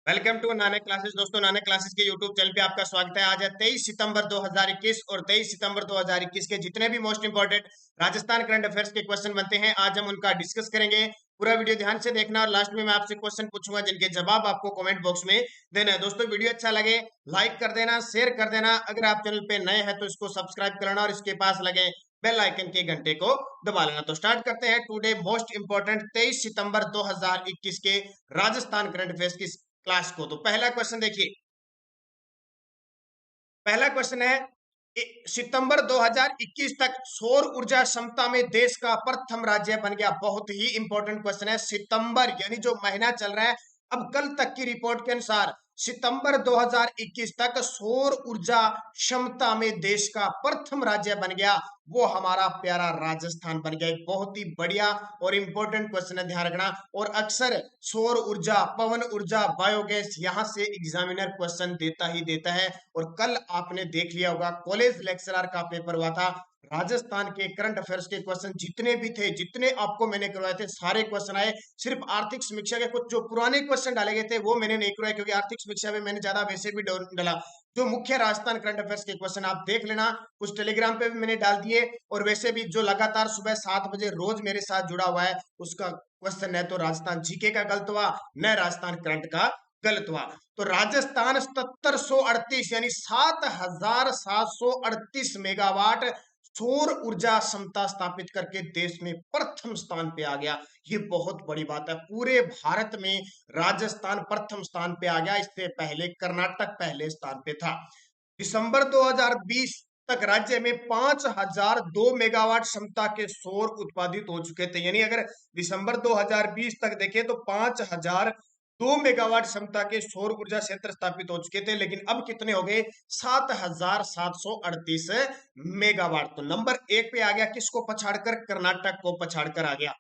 Welcome to Nanak classes. दोस्तों, Nanak classes के YouTube channel पे आपका स्वागत है। आज है 23 सितंबर 2021 और 23 सितंबर 2021 के जितने भी most important Rajasthan current affairs के क्वेश्चन बनते हैं, आज हम उनका डिस्कस करेंगे। पूरा वीडियो ध्यान से देखना और लास्ट में मैं आपसे क्वेश्चन पूछूंगा जिनके जवाब आपको कमेंट बॉक्स में देना है। दोस्तों, वीडियो अच्छा लगे लाइक कर देना, शेयर कर देना। अगर आप चैनल पे नए हैं तो इसको सब्सक्राइब कर लेना और इसके पास लगे बेल आइकन के घंटे को दबा लेना। तो स्टार्ट करते हैं टुडे मोस्ट इंपोर्टेंट 23 सितंबर 2021 के राजस्थान करंट अफेयर्स की क्लास को। तो पहला क्वेश्चन देखिए, पहला क्वेश्चन है सितंबर 2021 तक सौर ऊर्जा क्षमता में देश का प्रथम राज्य बन गया। बहुत ही इंपॉर्टेंट क्वेश्चन है। सितंबर यानी जो महीना चल रहा है, अब कल तक की रिपोर्ट के अनुसार सितंबर 2021 तक सौर ऊर्जा क्षमता में देश का प्रथम राज्य बन गया, वो हमारा प्यारा राजस्थान बन गया। एक बहुत ही बढ़िया और इंपॉर्टेंट क्वेश्चन है, ध्यान रखना। और अक्सर सौर ऊर्जा, पवन ऊर्जा, बायोगैस, यहां से एग्जामिनर क्वेश्चन देता ही देता है। और कल आपने देख लिया होगा, कॉलेज लेक्चरर का पेपर हुआ था, राजस्थान के करंट अफेयर्स के क्वेश्चन जितने भी थे, जितने आपको मैंने करवाए थे, सारे क्वेश्चन आए। सिर्फ आर्थिक समीक्षा के कुछ जो पुराने क्वेश्चन डाले गए थे वो मैंने नहीं करवाए, क्योंकि आर्थिक समीक्षा में मैंने ज्यादा वैसे भी डाला। जो मुख्य राजस्थान करंट अफेयर्स के क्वेश्चन आप देख लेना, कुछ टेलीग्राम पे भी मैंने डाल दिए, और वैसे भी जो लगातार सुबह 7 बजे रोज मेरे साथ जुड़ा हुआ है, उसका क्वेश्चन है तो राजस्थान जीके का गलत हुआ, न राजस्थान करंट का गलत हुआ। तो राजस्थान 7738 यानी 7738 मेगावाट सौर ऊर्जा क्षमता स्थापित करके देश में प्रथम स्थान पे आ गया। ये बहुत बड़ी बात है। पूरे भारत में राजस्थान प्रथम स्थान पे आ गया। इससे पहले कर्नाटक पहले स्थान पे था। दिसंबर 2020 तक राज्य में 5002 मेगावाट क्षमता के सौर उत्पादित हो चुके थे। यानी अगर दिसंबर 2020 तक देखें तो 5002 मेगावाट क्षमता के सौर ऊर्जा क्षेत्र स्थापित हो चुके थे, लेकिन अब कितने हो गए? 7738 मेगावाट। तो नंबर एक पे आ गया, किसको पछाड़कर? कर्नाटक को पछाड़कर आ गया।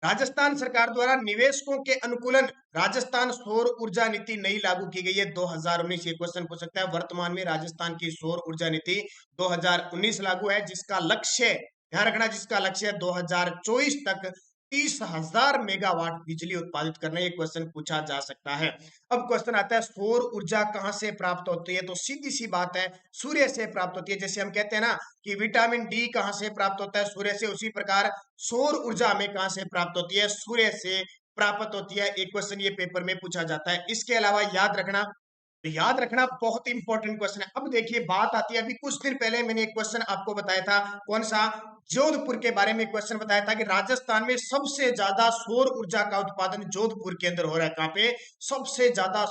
राजस्थान सरकार द्वारा निवेशकों के अनुकूलन राजस्थान सौर ऊर्जा नीति नई लागू की गई है 2019। ये क्वेश्चन पूछ सकता है। वर्तमान में राजस्थान की सौर ऊर्जा नीति 2019 लागू है, जिसका लक्ष्य, ध्यान रखना, जिसका लक्ष्य 2024 तक 30,000 मेगावाट बिजली उत्पादित करना। ये क्वेश्चन पूछा जा सकता है। अब क्वेश्चन आता है, सौर ऊर्जा कहां से प्राप्त होती है? तो सीधी सी बात है, सूर्य से प्राप्त होती है। जैसे हम कहते हैं ना कि विटामिन डी कहां से प्राप्त होता है? सूर्य से। उसी प्रकार सौर ऊर्जा हमें कहां से प्राप्त होती है? सूर्य से प्राप्त होती है। एक क्वेश्चन ये पेपर में पूछा जाता है। इसके अलावा याद रखना, याद रखना, बहुत इंपॉर्टेंट क्वेश्चन है। अब देखिए, बात आती है, अभी कुछ दिन पहले मैंने एक क्वेश्चन आपको बताया था, कौन सा? जोधपुर के बारे में क्वेश्चन बताया था कि राजस्थान में सबसे ज्यादा सौर ऊर्जा का उत्पादन जोधपुर के अंदर हो रहा है। कहां पे? सबसे ज्यादा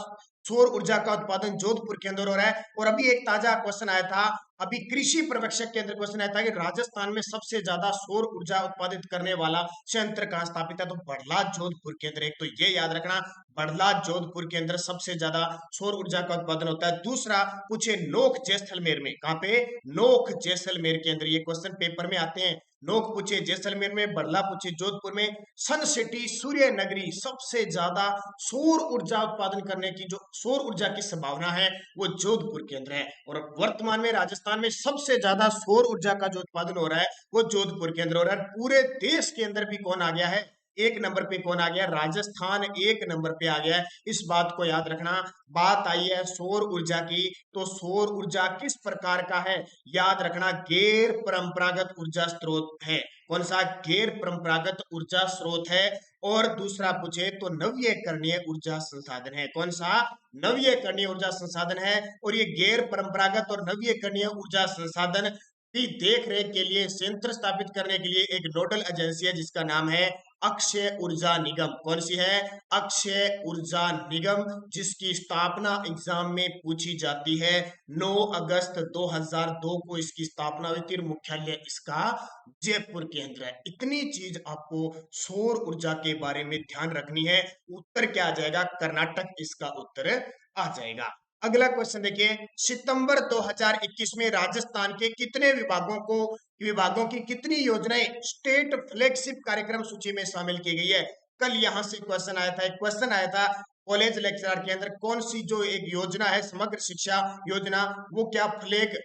सौर ऊर्जा का उत्पादन जोधपुर के अंदर हो रहा है। और अभी एक ताजा क्वेश्चन आया था, अभी कृषि पर्यवेक्षक के अंदर क्वेश्चन आया था कि राजस्थान में सबसे ज्यादा सौर ऊर्जा उत्पादित करने वाला संयंत्र कहां स्थापित है? तो बड़ला जोधपुर के अंदर। एक तो ये याद रखना, बड़ला जोधपुर के अंदर सबसे ज्यादा सौर ऊर्जा का उत्पादन होता है। दूसरा पूछे, नोक जैसलमेर में, कहां पे? नोक जैसलमेर के अंदर। ये क्वेश्चन पेपर में आते हैं। नोक पूछे जैसलमेर में, बड़ला पूछे जोधपुर में। सन सिटी, सूर्य नगरी, सबसे ज्यादा सौर ऊर्जा उत्पादन करने की जो सौर ऊर्जा की संभावना है वो जोधपुर के अंदर है। और वर्तमान में राजस्थान में सबसे ज्यादा सौर ऊर्जा का जो उत्पादन हो रहा है वो जोधपुर के अंदर हो रहा है। पूरे देश के अंदर भी कौन आ गया है? एक नंबर पे कौन आ गया? राजस्थान एक नंबर पे आ गया है। इस बात को याद रखना। बात आई है सौर ऊर्जा की, तो सौर ऊर्जा किस प्रकार का है? याद रखना, गैर परंपरागत ऊर्जा स्रोत है। कौन सा? गैर परंपरागत ऊर्जा स्रोत है। और दूसरा पूछे तो नवीकरणीय ऊर्जा संसाधन है। कौन सा? नवीकरणीय ऊर्जा संसाधन है। और ये गैर परंपरागत और नवीकरणीय ऊर्जा संसाधन की देख रेख के लिए, संयंत्र स्थापित करने के लिए एक नोडल एजेंसी है जिसका नाम है अक्षय ऊर्जा निगम। कौन सी है? अक्षय ऊर्जा निगम, जिसकी स्थापना एग्जाम में पूछी जाती है। 9 अगस्त 2002 को इसकी स्थापना हुई थी। मुख्यालय इसका जयपुर के अंदर है। इतनी चीज आपको सौर ऊर्जा के बारे में ध्यान रखनी है। उत्तर क्या आ जाएगा? कर्नाटक इसका उत्तर आ जाएगा। अगला क्वेश्चन देखिए, सितंबर 2021 में राजस्थान के कितने विभागों की कितनी योजनाएं स्टेट फ्लैगशिप कार्यक्रम सूची में शामिल की गई है? कल यहां से क्वेश्चन आया था, एक क्वेश्चन आया था कॉलेज लेक्चरर के अंदर, कौन सी जो एक योजना है समग्र शिक्षा योजना, वो क्या फ्लैग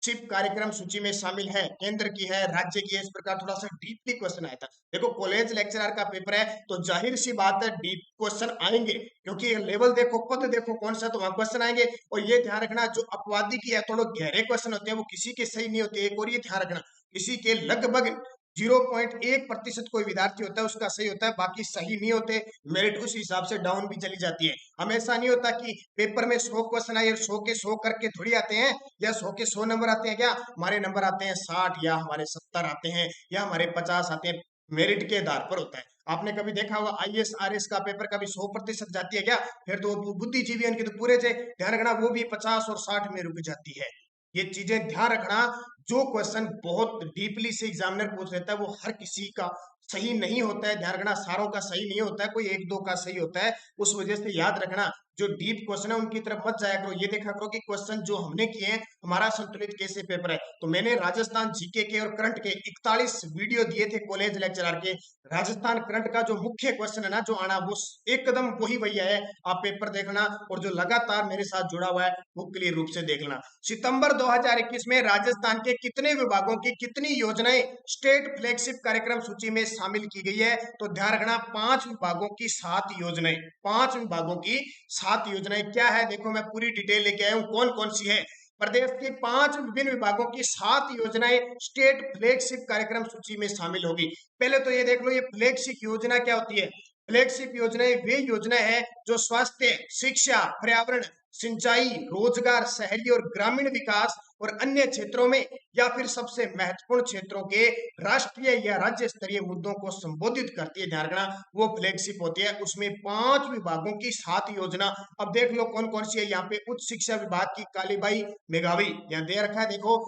फ्लैगशिप कार्यक्रम सूची में शामिल है, केंद्र की है, राज्य की है, इस प्रकार थोड़ा सा डीपली क्वेश्चन आया था। देखो कॉलेज लेक्चरर का पेपर है तो जाहिर सी बात है डीप क्वेश्चन आएंगे, क्योंकि लेवल देखो, पद देखो कौन सा, तो वहां क्वेश्चन आएंगे। और ये ध्यान रखना, जो अपवादी की है थोड़े गहरे क्वेश्चन होते हैं वो किसी के सही नहीं होते। एक और ये ध्यान रखना, किसी के लगभग 0.1% कोई विद्यार्थी होता है उसका सही होता है, बाकी सही नहीं होते। मेरिट उस हिसाब से डाउन भी चली जाती है। हमेशा नहीं होता कि पेपर में 100 क्वेश्चन आए और 100 के 100 करके थोड़ी आते हैं, या 100 के 100 नंबर आते हैं। क्या हमारे नंबर आते हैं 60, या हमारे 70 आते हैं, या हमारे 50 आते हैं, मेरिट के आधार पर होता है। आपने कभी देखा होगा IAS RS का पेपर कभी 100% जाती है क्या? फिर तो बुद्धिजीवी उनके तो पूरे से ध्यान रखना, वो भी 50 और 60 में रुक जाती है। ये चीजें ध्यान रखना। जो क्वेश्चन बहुत डीपली से एग्जामिनर पूछ लेता है वो हर किसी का सही नहीं होता है। ध्यान रखना, सारों का सही नहीं होता है, कोई एक दो का सही होता है। उस वजह से याद रखना, जो डीप क्वेश्चन है उनकी तरफ मत जाया करो। ये देखा करो कि क्वेश्चन जो हमने किए हैं हमारा संतुलित कैसे पेपर है। तो मैंने राजस्थान जीके के और करंट के 41 वीडियो दिए थे कॉलेज लेक्चरर के। राजस्थान करंट का जो मुख्य क्वेश्चन है ना जो आना, वो एकदम वही वही है। आप पेपर देखना और जो लगातार मेरे साथ जुड़ा हुआ है वो क्लियर रूप से देख लेना। सितंबर 2021 में राजस्थान के कितने विभागों की कितनी योजनाएं स्टेट फ्लैगशिप कार्यक्रम सूची में शामिल की गई है? तो ध्यान रखना, 5 विभागों की 7 योजनाएं। 5 विभागों की 7 योजनाएं क्या है? देखो मैं पूरी डिटेल लेके आया हूं, कौन कौन सी है। प्रदेश की 5 विभिन्न विभागों की 7 योजनाएं स्टेट फ्लैगशिप कार्यक्रम सूची में शामिल होगी। पहले तो ये देख लो, ये फ्लैगशिप योजना क्या होती है। फ्लैगशिप योजनाएं वे योजना है जो स्वास्थ्य, शिक्षा, पर्यावरण, सिंचाई, रोजगार, शहरी और ग्रामीण विकास और अन्य क्षेत्रों में, या फिर सबसे महत्वपूर्ण क्षेत्रों के राष्ट्रीय या राज्य स्तरीय मुद्दों को संबोधित करती है। ध्यान रखना, वो फ्लैगशिप होती है। उसमें 5 विभागों की 7 योजना। अब देख लो कौन कौन सी है। यहाँ पे उच्च शिक्षा विभाग की कालीबाई मेघावी यहाँ दे रखा है। देखो,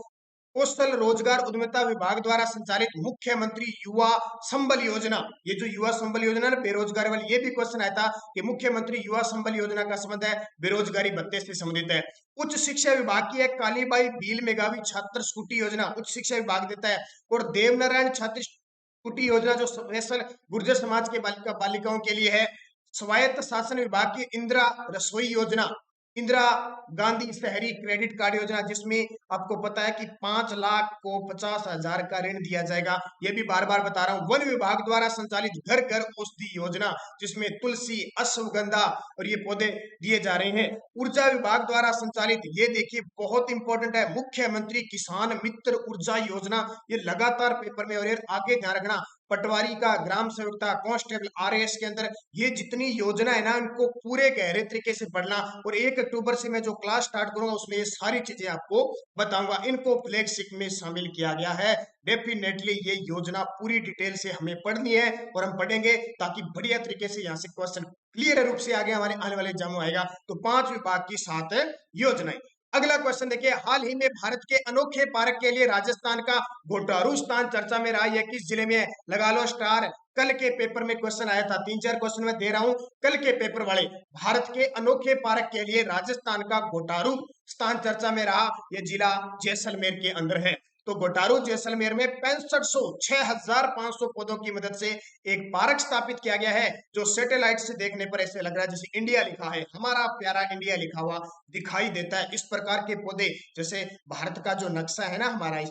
कौशल रोजगार उद्यमिता विभाग द्वारा संचालित मुख्यमंत्री युवा संबल योजना। ये जो युवा संबल योजना है बेरोजगारी वाली, ये भी क्वेश्चन आया था कि मुख्यमंत्री युवा संबल योजना का संबंध है बेरोजगारी भत्ते से संबंधित है। उच्च शिक्षा विभाग की है कालीबाई भील मेघावी छात्र स्कूटी योजना, उच्च शिक्षा विभाग देता है। और देवनारायण छात्र स्कूटी योजना जो स्पेशल गुर्जर समाज के बालिकाओं के लिए है। स्वायत्त शासन विभाग की इंदिरा रसोई योजना, इंदिरा गांधी शहरी क्रेडिट कार्ड योजना, जिसमें आपको पता है कि 5 लाख को 50,000 का ऋण दिया जाएगा। ये भी बार बार बता रहा हूं। वन विभाग द्वारा संचालित घर घर औषधि योजना, जिसमें तुलसी, अश्वगंधा और ये पौधे दिए जा रहे हैं। ऊर्जा विभाग द्वारा संचालित, ये देखिए बहुत इंपॉर्टेंट है, मुख्यमंत्री किसान मित्र ऊर्जा योजना। ये लगातार पेपर में, और ये आगे ध्यान रखना, पटवारी का, ग्राम सेवकता, कांस्टेबल, RAS के अंदर ये जितनी योजना है ना इनको पूरे गहरे तरीके से पढ़ना। और 1 अक्टूबर से मैं जो क्लास स्टार्ट करूंगा उसमें ये सारी चीजें आपको बताऊंगा। इनको फ्लैगशिप में शामिल किया गया है। डेफिनेटली ये योजना पूरी डिटेल से हमें पढ़नी है और हम पढ़ेंगे ताकि बढ़िया तरीके से यहाँ से क्वेश्चन क्लियर रूप से आगे हमारे आने वाले एग्जाम में आएगा। तो 5 विभाग की 7 योजनाएं। अगला क्वेश्चन देखिए, हाल ही में भारत के अनोखे पार्क के लिए राजस्थान का घोटारू स्थान चर्चा में रहा। यह किस जिले में है? लगा लो स्टार। कल के पेपर में क्वेश्चन आया था, 3-4 क्वेश्चन मैं दे रहा हूं कल के पेपर वाले। भारत के अनोखे पार्क के लिए राजस्थान का घोटारू स्थान चर्चा में रहा। यह जिला जैसलमेर के अंदर है। तो घोटारू जैसलमेर में 6500 पौधों की मदद से एक पार्क स्थापित किया गया है, जो सैटेलाइट से देखने पर ऐसे लग रहा है जैसे इंडिया लिखा है, हमारा प्यारा इंडिया लिखा हुआ दिखाई देता है। इस प्रकार के पौधे, जैसे भारत का जो नक्शा है ना हमारा, इस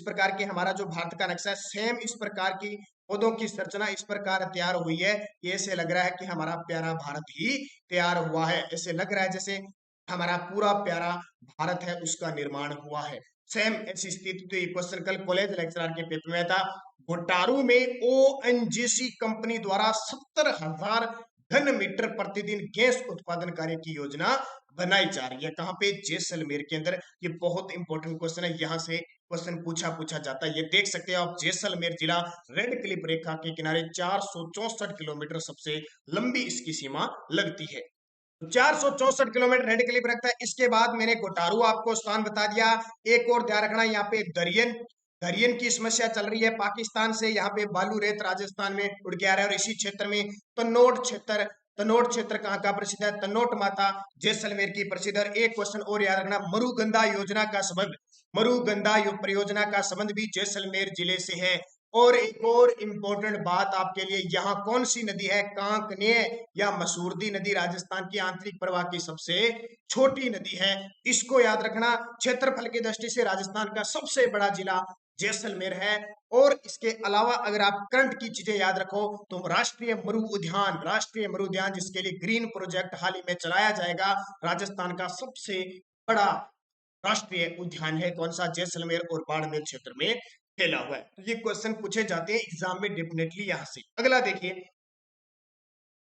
प्रकार के हमारा जो भारत का नक्शा है, सेम इस प्रकार की पौधों की संरचना इस प्रकार तैयार हुई है। ये ऐसे लग रहा है कि हमारा प्यारा भारत ही तैयार हुआ है। ऐसे लग रहा है जैसे हमारा पूरा प्यारा भारत है उसका निर्माण हुआ है। सेम ऐसी स्थिति तो ये क्वेश्चन कल कॉलेज लेक्चरर के पेपर में था। घोटारू में ONGC कंपनी द्वारा 70,000 घन मीटर प्रतिदिन गैस उत्पादन कार्य की योजना बनाई जा रही है। कहां पे? जैसलमेर के अंदर। ये बहुत इंपॉर्टेंट क्वेश्चन है, यहां से क्वेश्चन पूछा जाता है। ये देख सकते हो आप, जैसलमेर जिला रेड क्लिफ रेखा के किनारे 464 किलोमीटर सबसे लंबी इसकी सीमा लगती है। 464 किलोमीटर रेड क्लिफ रखता है। इसके बाद मैंने घोटारू आपको स्थान बता दिया। एक और ध्यान रखना, यहाँ पे दरियन की समस्या चल रही है पाकिस्तान से। यहाँ पे बालू रेत राजस्थान में उड़ के आ रहा है। और इसी क्षेत्र में तनोट क्षेत्र कहाँ का प्रसिद्ध है? तनोट माता जैसलमेर की प्रसिद्ध। और एक क्वेश्चन और याद रखना, मरुगंधा परियोजना का संबंध भी जैसलमेर जिले से है। और एक और इंपॉर्टेंट बात आपके लिए, यहाँ कौन सी नदी है? कांकनेय या मसूरदी नदी राजस्थान की आंतरिक प्रवाह की सबसे छोटी नदी है, इसको याद रखना। क्षेत्रफल की दृष्टि से राजस्थान का सबसे बड़ा जिला जैसलमेर है। और इसके अलावा अगर आप करंट की चीजें याद रखो तो राष्ट्रीय मरु उद्यान जिसके लिए ग्रीन प्रोजेक्ट हाल ही में चलाया जाएगा, राजस्थान का सबसे बड़ा राष्ट्रीय उद्यान है। कौन सा? जैसलमेर और बाड़मेर क्षेत्र में फैला हुआ है। तो ये क्वेश्चन पूछे जाते हैं एग्जाम में डेफिनेटली यहां से। अगला देखिए,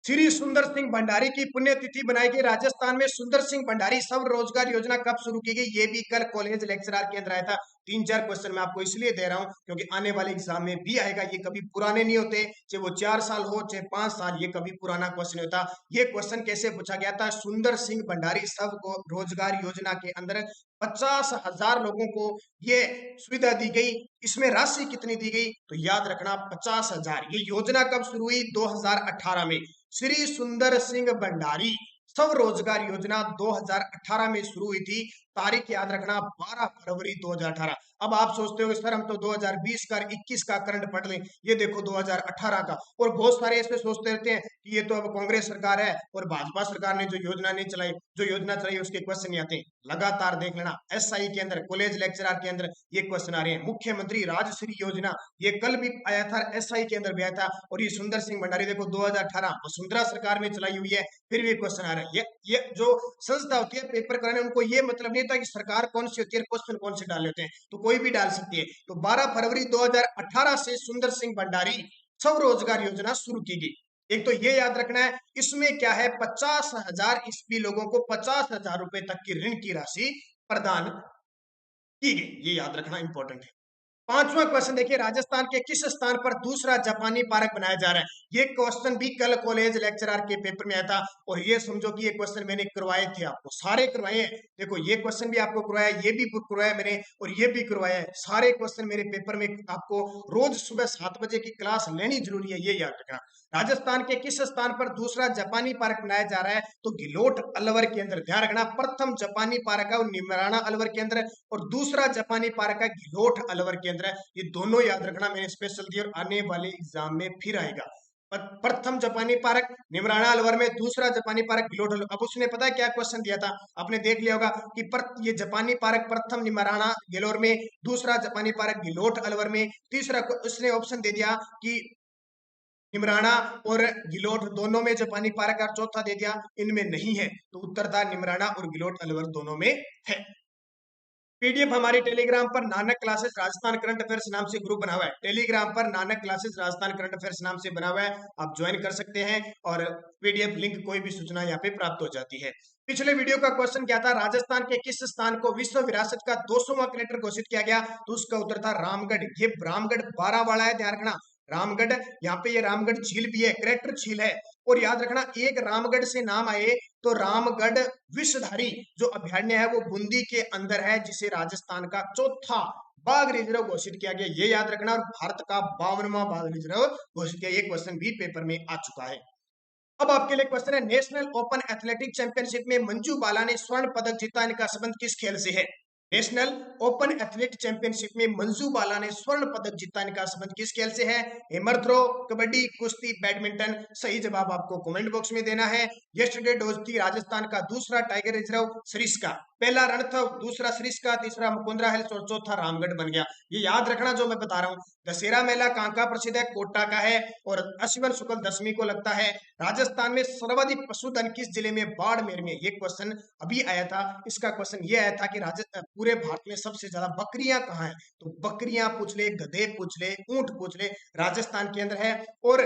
श्री सुंदर सिंह भंडारी की पुण्यतिथि बनाई गई। राजस्थान में सुंदर सिंह भंडारी स्वरोजगार योजना कब शुरू की गई? ये भी कल कॉलेज लेक्चरर के अंदर आया था। 3-4 क्वेश्चन मैं आपको इसलिए दे रहा हूं क्योंकि आने वाले एग्जाम में भी आएगा। ये कभी पुराने नहीं होते, चाहे वो 4 साल हो चाहे 5 साल, ये कभी पुराना क्वेश्चन होता। ये क्वेश्चन कैसे पूछा गया था? सुंदर सिंह भंडारी सब रोजगार योजना के अंदर 50,000 लोगों को ये सुविधा दी गई। इसमें राशि कितनी दी गई? तो याद रखना 50,000। ये योजना कब शुरू हुई? 2018 में। श्री सुंदर सिंह भंडारी स्वरोजगार योजना 2018 में शुरू हुई थी। तारीख याद रखना 12 फरवरी 2018। अब आप सोचते हो सर हम तो 2020 का 21 का करंट पढ़ लें, ये देखो 2018 का। और बहुत सारे ऐसे सोचते रहते हैं कि ये तो अब कांग्रेस सरकार है और भाजपा सरकार ने जो योजना नहीं चलाई, जो योजना चलाई उसके क्वेश्चन नहीं आते। लगातार देख लेना, एसआई के अंदर, कॉलेज लेक्चरर के अंदर ये क्वेश्चन आ रहे हैं। मुख्यमंत्री राजश्री योजना ये कल भी आया था, एसआई के अंदर भी आया था। और ये सुंदर सिंह भंडारी देखो 2018 वसुंधरा सरकार में चलाई हुई है, फिर भी क्वेश्चन आ रहा है। ये जो संस्था होती है पेपर कराने, उनको ये मतलब नहीं होता कि सरकार कौन सी होती है, क्वेश्चन कौन से डाल लेते हैं, तो कोई भी डाल सकती है। तो 12 फरवरी 2018 से सुंदर सिंह भंडारी स्वरोजगार योजना शुरू की गई। एक तो ये याद रखना है, इसमें क्या है, 50,000 ईस्वी लोगों को 50,000 रुपए तक की ऋण की राशि प्रदान की गई। ये याद रखना इंपॉर्टेंट है। पांचवा क्वेश्चन देखिए, राजस्थान के किस स्थान पर दूसरा जापानी पार्क बनाया जा रहा है? ये क्वेश्चन भी कल कॉलेज लेक्चरर के पेपर में आया था। और ये समझो कि ये क्वेश्चन मैंने करवाए थे, आपको सारे करवाए हैं। देखो ये क्वेश्चन भी आपको करवाया, ये भी करवाया मैंने, और ये भी करवाया है। सारे क्वेश्चन मेरे पेपर में आपको रोज सुबह 7 बजे की क्लास लेनी जरूरी है, ये याद रखना। राजस्थान के किस स्थान पर दूसरा जापानी पार्क बनाया जा रहा है? तो गिलोट अलवर के अंदर। ध्यान रखना, प्रथम जापानी पार्क है वो निमराना अलवर के अंदर, और दूसरा जापानी पार्क है गिलोट अलवर के अंदर है। ये दोनों याद रखना, मैंने स्पेशल दिया और आने वाले एग्जाम में फिर आएगा। प्रथम जापानी पार्क निमराना अलवर में, दूसरा जापानी पार्क गिलोट अलवर। अब उसने पता है क्या क्वेश्चन दिया था, आपने देख लिया होगा कि ये जापानी पार्क प्रथम निमराना गिलोर में, दूसरा जापानी पार्क गिलोट अलवर में, तीसरा उसने ऑप्शन दे दिया कि निमराना और गिलोट दोनों में जापानी पार्क, और चौथा दे दिया इनमें नहीं है। तो उत्तर था निमराना और गिलोट अलवर दोनों में है। पीडीएफ हमारे टेलीग्राम पर Nanak classes Rajasthan current affairs नाम से ग्रुप बना हुआ है। टेलीग्राम पर Nanak classes Rajasthan current affairs नाम से बना हुआ है, आप ज्वाइन कर सकते हैं और पीडीएफ लिंक कोई भी सूचना यहाँ पे प्राप्त हो जाती है। पिछले वीडियो का क्वेश्चन क्या था? राजस्थान के किस स्थान को विश्व विरासत का 200वां कलेक्टर घोषित किया गया? तो उसका उत्तर था रामगढ़। ये रामगढ़ 12 वाला है, ध्यान रखना। रामगढ़, यहाँ पे ये रामगढ़ झील भी है, करेक्टर झील है। और याद रखना, एक रामगढ़ से नाम आए तो रामगढ़ विषधारी जो अभयारण्य है वो बूंदी के अंदर है, जिसे राजस्थान का चौथा बाघ रिजर्व घोषित किया गया, ये याद रखना। और भारत का 52वां बाघ रिजर्व घोषित किया। ये क्वेश्चन भी पेपर में आ चुका है। अब आपके लिए क्वेश्चन है, नेशनल ओपन एथलेटिक चैंपियनशिप में मंजू बाला ने स्वर्ण पदक जीता, इनका संबंध किस खेल से है? नेशनल ओपन एथलेटिक चैंपियनशिप में मंजू बाला ने स्वर्ण पदक जीता, इनका संबंध किस खेल से है? हेमर थ्रो, कबड्डी, कुश्ती, बैडमिंटन। सही जवाब आपको कमेंट बॉक्स में देना है। यस्टरडे डोज थी राजस्थान का दूसरा टाइगर रिजर्व सरिस्का। पहला रणथंभ, दूसरा सरिस्का, तीसरा मुकुंदरा हिल्स और चौथा रामगढ़ बन गया। ये याद रखना जो मैं बता रहा हूँ। दशहरा मेला कहाँ का प्रसिद्ध है? कोटा का है, और अश्विन शुक्ल दशमी को लगता है। राजस्थान में सर्वाधिक पशुधन किस जिले में? बाड़मेर में। ये क्वेश्चन अभी आया था। इसका क्वेश्चन ये आया था कि पूरे भारत में सबसे ज्यादा बकरियां कहाँ है? तो बकरियां पूछ ले, गधे पूछ ले, ऊंट पूछ ले, राजस्थान के अंदर है। और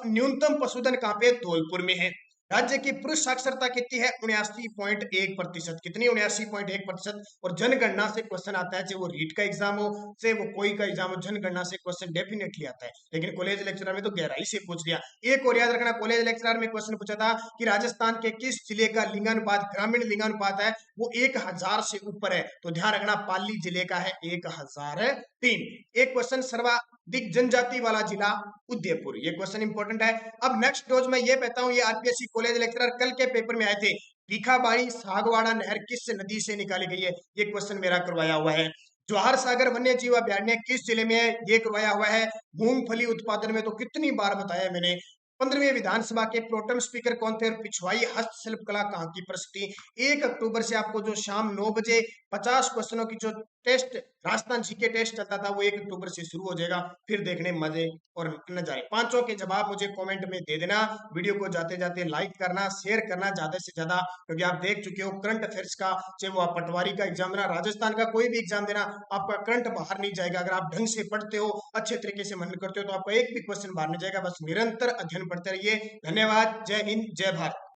न्यूनतम पशुधन कहाँ पे? धौलपुर में है। राज्य की पुरुष साक्षरता कितनी है? 79.1%। कितनी? 79.1%। और जनगणना से क्वेश्चन आता है, चाहे वो रीट का एग्जाम हो, चाहे वो कोई का एग्जाम हो, जनगणना से क्वेश्चन डेफिनेटली आता है। लेकिन कॉलेज लेक्चरर में तो गहराई से पूछ लिया। एक और याद रखना, कॉलेज लेक्चरर में क्वेश्चन पूछा था कि राजस्थान के किस जिले का लिंगानुपात, ग्रामीण लिंगानुपात है वो 1000 से ऊपर है? तो ध्यान रखना, पाली जिले का है 1003। एक क्वेश्चन, सर्वाधिक जनजाति वाला जिला उदयपुर। ये क्वेश्चन इंपॉर्टेंट है। अब नेक्स्ट रोज मैं ये कहता हूँ, ये आरपीएससी कॉलेज लेक्चरर कल के पेपर में आए थे, भीखाबाड़ी सागवाड़ा नहर किस नदी से निकाली गई है? ये क्वेश्चन मेरा करवाया हुआ है। जवाहर सागर वन्य जीव अभयारण्य किस जिले में है, ये करवाया हुआ है। मूंगफली उत्पादन में तो कितनी बार बताया मैंने। 15वीं विधानसभा के प्रोटेम स्पीकर कौन थे और पिछवाई हस्तशिल्प कला कहाँ की प्रस्तुति। 1 अक्टूबर से आपको जो शाम 9 बजे 50 क्वेश्चनों की जो टेस्ट, राजस्थान जीके टेस्ट चलता था, वो 1 अक्टूबर से शुरू हो जाएगा। फिर देखने मजे और नजारे। पांचों के जवाब मुझे कमेंट में दे देना। वीडियो को जाते जाते लाइक करना, शेयर करना ज्यादा से ज्यादा, क्योंकि आप देख चुके हो करंट अफेयर्स का, चाहे वो आप पटवारी का एग्जाम देना, राजस्थान का कोई भी एग्जाम देना, आपका करंट बाहर नहीं जाएगा। अगर आप ढंग से पढ़ते हो, अच्छे तरीके से मनन करते हो, तो आपका एक भी क्वेश्चन बाहर नहीं जाएगा। बस निरंतर अध्ययन पढ़ते रहिए। धन्यवाद। जय हिंद, जय भारत।